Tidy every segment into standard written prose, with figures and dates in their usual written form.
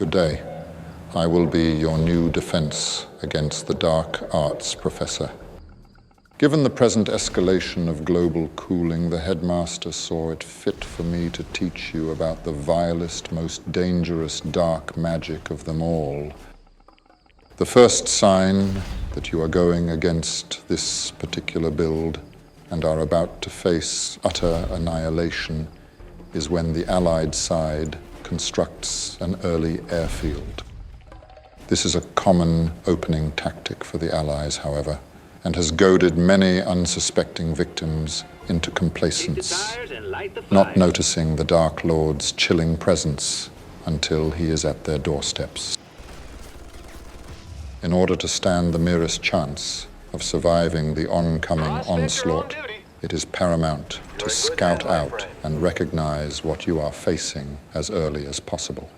Good day. I will be your new defense against the dark arts professor. Given the present escalation of global cooling, the headmaster saw it fit for me to teach you about the vilest, most dangerous dark magic of them all. The first sign that you are going against this particular build and are about to face utter annihilation is when the Allied side constructs an early airfield. This is a common opening tactic for the Allies, however, and has goaded many unsuspecting victims into complacence, not noticing the Dark Lord's chilling presence until he is at their doorsteps. In order to stand the merest chance of surviving the oncoming onslaught, it is paramount to scout out and recognize what you are facing as early as possible.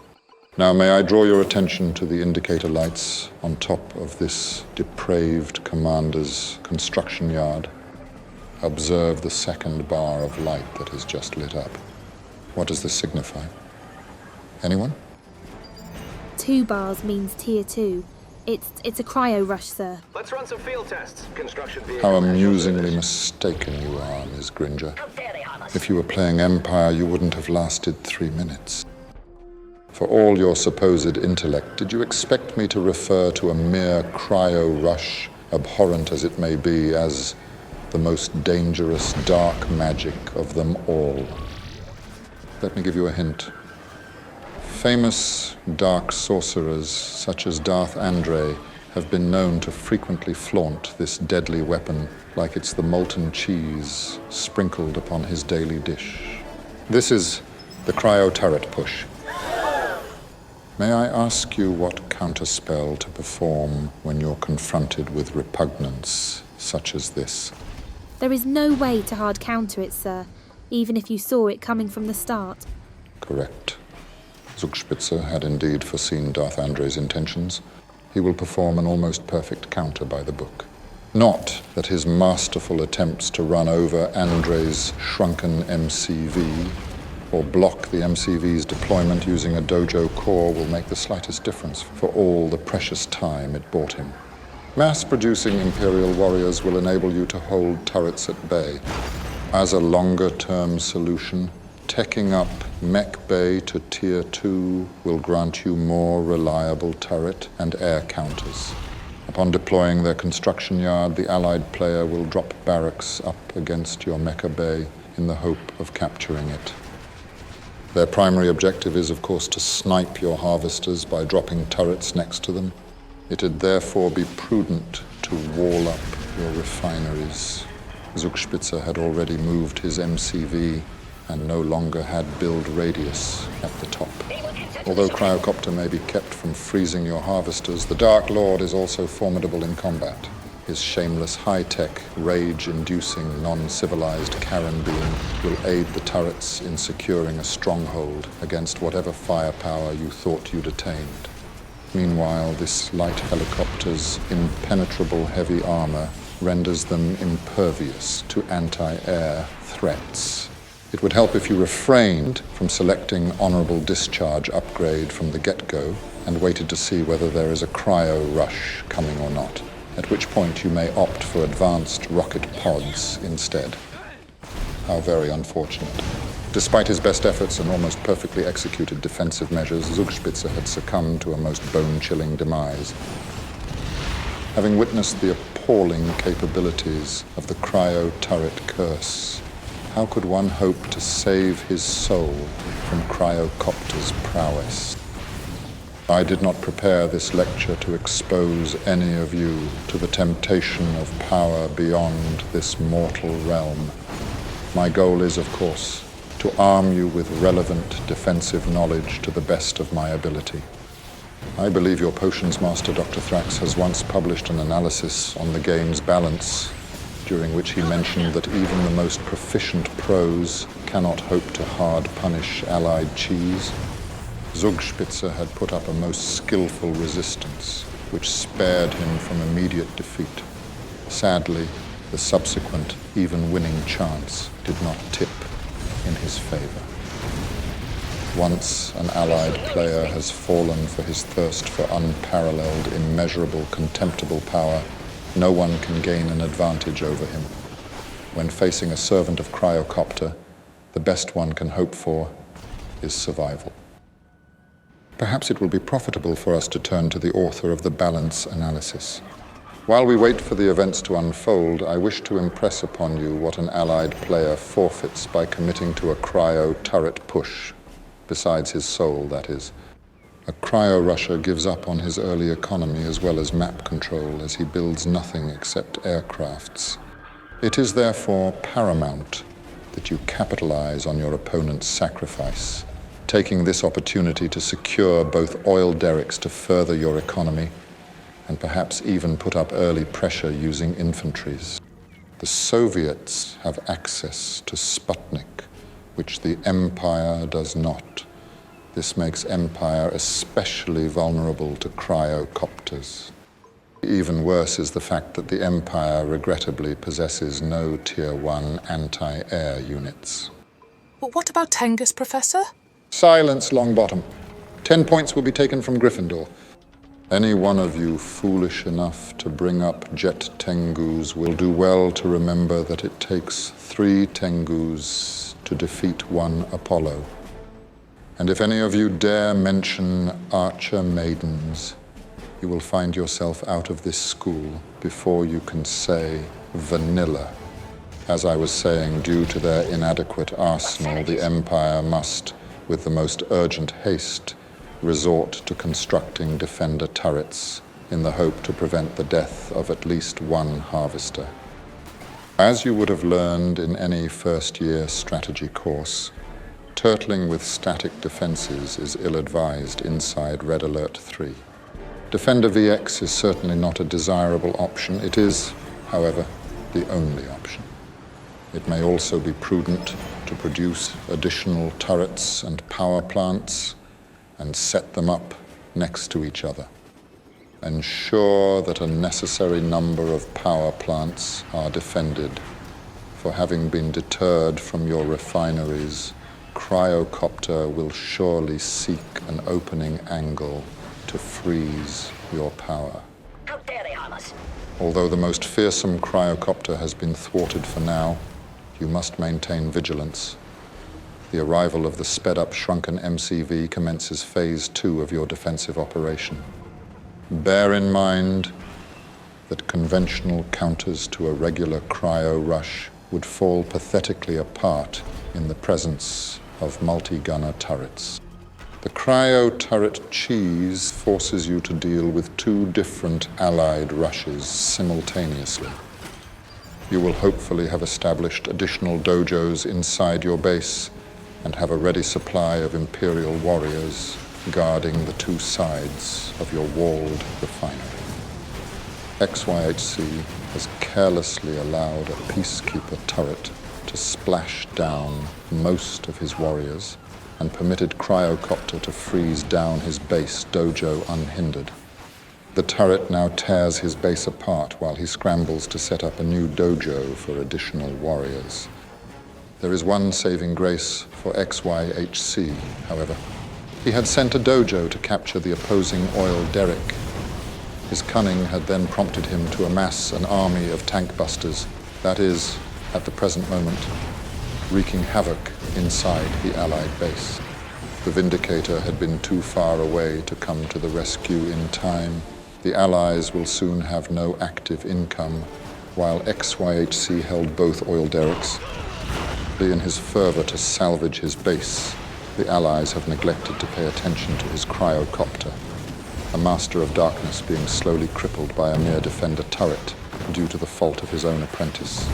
Now, may I draw your attention to the indicator lights on top of this depraved commander's construction yard? Observe the second bar of light that has just lit up. What does this signify? Anyone? 2 bars means tier 2. It's a cryo rush, sir. Let's run some field tests. Construction vehicle. How amusingly mistaken you are, Ms. Gringer. If you were playing Empire, you wouldn't have lasted 3 minutes. For all your supposed intellect, did you expect me to refer to a mere cryo rush, abhorrent as it may be, as the most dangerous dark magic of them all? Let me give you a hint. Famous dark sorcerers such as Darth Andre have been known to frequently flaunt this deadly weapon like it's the molten cheese sprinkled upon his daily dish. This is the Cryo turret push. May I ask you what counterspell to perform when you're confronted with repugnance such as this? There is no way to hard counter it, sir, even if you saw it coming from the start. Correct. Zugspitze had indeed foreseen Darth Andre's intentions. He will perform an almost perfect counter by the book. Not that his masterful attempts to run over Andre's shrunken MCV or block the MCV's deployment using a Dojo Core will make the slightest difference for all the precious time it bought him. Mass-producing Imperial Warriors will enable you to hold turrets at bay. As a longer-term solution, teching up Mecha Bay to Tier 2 will grant you more reliable turret and air counters. Upon deploying their construction yard, the Allied player will drop barracks up against your Mecha Bay in the hope of capturing it. Their primary objective is, of course, to snipe your harvesters by dropping turrets next to them. It'd therefore be prudent to wall up your refineries. Zugspitze had already moved his MCV and no longer had build radius at the top. Although Cryocopter may be kept from freezing your harvesters, the Dark Lord is also formidable in combat. His shameless high-tech, rage-inducing, non-civilized Karen beam will aid the turrets in securing a stronghold against whatever firepower you thought you'd attained. Meanwhile, this light helicopter's impenetrable heavy armor renders them impervious to anti-air threats. It would help if you refrained from selecting honorable discharge upgrade from the get-go and waited to see whether there is a cryo rush coming or not, at which point you may opt for advanced rocket pods instead. How very unfortunate. Despite his best efforts and almost perfectly executed defensive measures, Zugspitze had succumbed to a most bone-chilling demise. Having witnessed the appalling capabilities of the cryo turret curse, how could one hope to save his soul from Cryocopter's prowess? I did not prepare this lecture to expose any of you to the temptation of power beyond this mortal realm. My goal is, of course, to arm you with relevant defensive knowledge to the best of my ability. I believe your potions master, Dr. Thrax, has once published an analysis on the game's balance, during which he mentioned that even the most proficient pros cannot hope to hard punish Allied cheese. Zugspitze had put up a most skillful resistance, which spared him from immediate defeat. Sadly, the subsequent, even winning chance did not tip in his favor. Once an Allied player has fallen for his thirst for unparalleled, immeasurable, contemptible power, no one can gain an advantage over him. When facing a servant of Cryocopter, the best one can hope for is survival. Perhaps it will be profitable for us to turn to the author of the balance analysis. While we wait for the events to unfold, I wish to impress upon you what an Allied player forfeits by committing to a cryo turret push, besides his soul, that is. A cryo-rusher gives up on his early economy as well as map control, as he builds nothing except aircrafts. It is therefore paramount that you capitalize on your opponent's sacrifice, taking this opportunity to secure both oil derricks to further your economy and perhaps even put up early pressure using infantries. The Soviets have access to Sputnik, which the Empire does not. This makes Empire especially vulnerable to cryocopters. Even worse is the fact that the Empire regrettably possesses no Tier 1 anti-air units. But what about Tengus, Professor? Silence, Longbottom. 10 points will be taken from Gryffindor. Any one of you foolish enough to bring up jet Tengus will do well to remember that it takes 3 Tengus to defeat 1 Apollo. And if any of you dare mention archer maidens, you will find yourself out of this school before you can say vanilla. As I was saying, due to their inadequate arsenal, the Empire must, with the most urgent haste, resort to constructing defender turrets in the hope to prevent the death of at least 1 harvester. As you would have learned in any first-year strategy course, turtling with static defenses is ill-advised inside Red Alert 3. Defender VX is certainly not a desirable option. It is, however, the only option. It may also be prudent to produce additional turrets and power plants and set them up next to each other. Ensure that a necessary number of power plants are defended, for having been deterred from your refineries, Cryocopter will surely seek an opening angle to freeze your power. How dare they harm us? Although the most fearsome Cryocopter has been thwarted for now, you must maintain vigilance. The arrival of the sped-up shrunken MCV commences Phase 2 of your defensive operation. Bear in mind that conventional counters to a regular cryo rush would fall pathetically apart in the presence of multi-gunner turrets. The cryo turret cheese forces you to deal with 2 different Allied rushes simultaneously. You will hopefully have established additional dojos inside your base and have a ready supply of Imperial Warriors guarding the 2 sides of your walled refinery. XYHC has carelessly allowed a peacekeeper turret to splash down most of his warriors and permitted Cryocopter to freeze down his base dojo unhindered. The turret now tears his base apart while he scrambles to set up a new dojo for additional warriors. There is one saving grace for XYHC, however. He had sent a dojo to capture the opposing oil derrick. His cunning had then prompted him to amass an army of tank busters, that is, at the present moment, wreaking havoc inside the Allied base. The Vindicator had been too far away to come to the rescue in time. The Allies will soon have no active income, while XYHC held both oil derricks. In his fervor to salvage his base, the Allies have neglected to pay attention to his Cryocopter, a master of darkness being slowly crippled by a mere defender turret due to the fault of his own apprentice.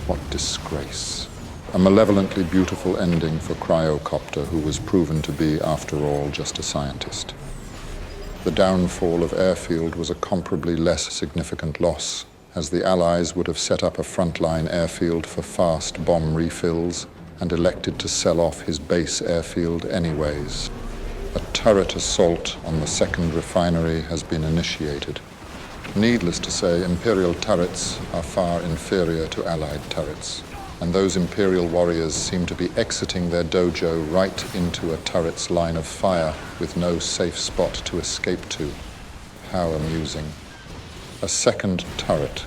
What disgrace. A malevolently beautiful ending for Cryocopter, who was proven to be, after all, just a scientist. The downfall of Airfield was a comparably less significant loss, as the Allies would have set up a frontline airfield for fast bomb refills and elected to sell off his base airfield anyways. A turret assault on the 2nd refinery has been initiated. Needless to say, Imperial turrets are far inferior to Allied turrets. and those Imperial Warriors seem to be exiting their dojo right into a turret's line of fire with no safe spot to escape to. How amusing. A second turret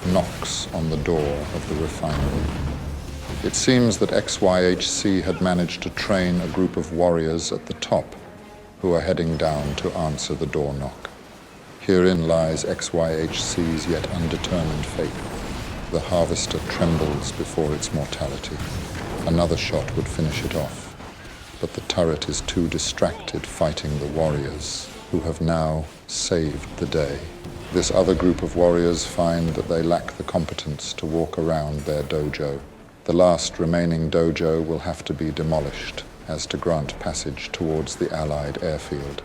knocks on the door of the refinery. It seems that XYHC had managed to train a group of warriors at the top who are heading down to answer the door knock. Herein lies XYHC's yet undetermined fate. The harvester trembles before its mortality. Another shot would finish it off, but the turret is too distracted fighting the warriors, who have now saved the day. This other group of warriors find that they lack the competence to walk around their dojo. The last remaining dojo will have to be demolished as to grant passage towards the Allied airfield.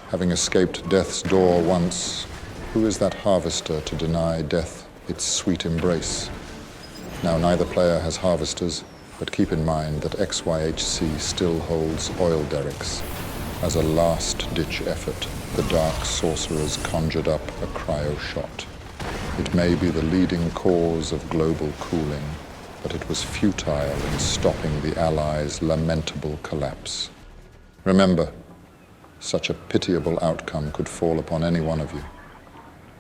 Having escaped death's door once, who is that harvester to deny death its sweet embrace? Now neither player has harvesters, but keep in mind that XYHC still holds oil derricks. As a last-ditch effort, the Dark Sorcerers conjured up a cryo shot. It may be the leading cause of global cooling, but it was futile in stopping the Allies' lamentable collapse. Remember, such a pitiable outcome could fall upon any one of you.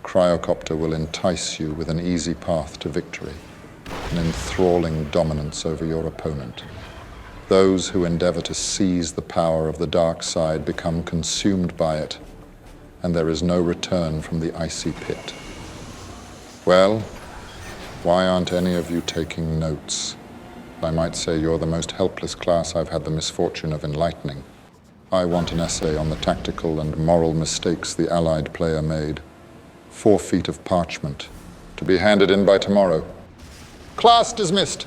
Cryocopter will entice you with an easy path to victory, an enthralling dominance over your opponent. Those who endeavor to seize the power of the dark side become consumed by it, and there is no return from the icy pit. Well, why aren't any of you taking notes? I might say you're the most helpless class I've had the misfortune of enlightening. I want an essay on the tactical and moral mistakes the Allied player made. 4 feet of parchment, to be handed in by tomorrow. Class dismissed.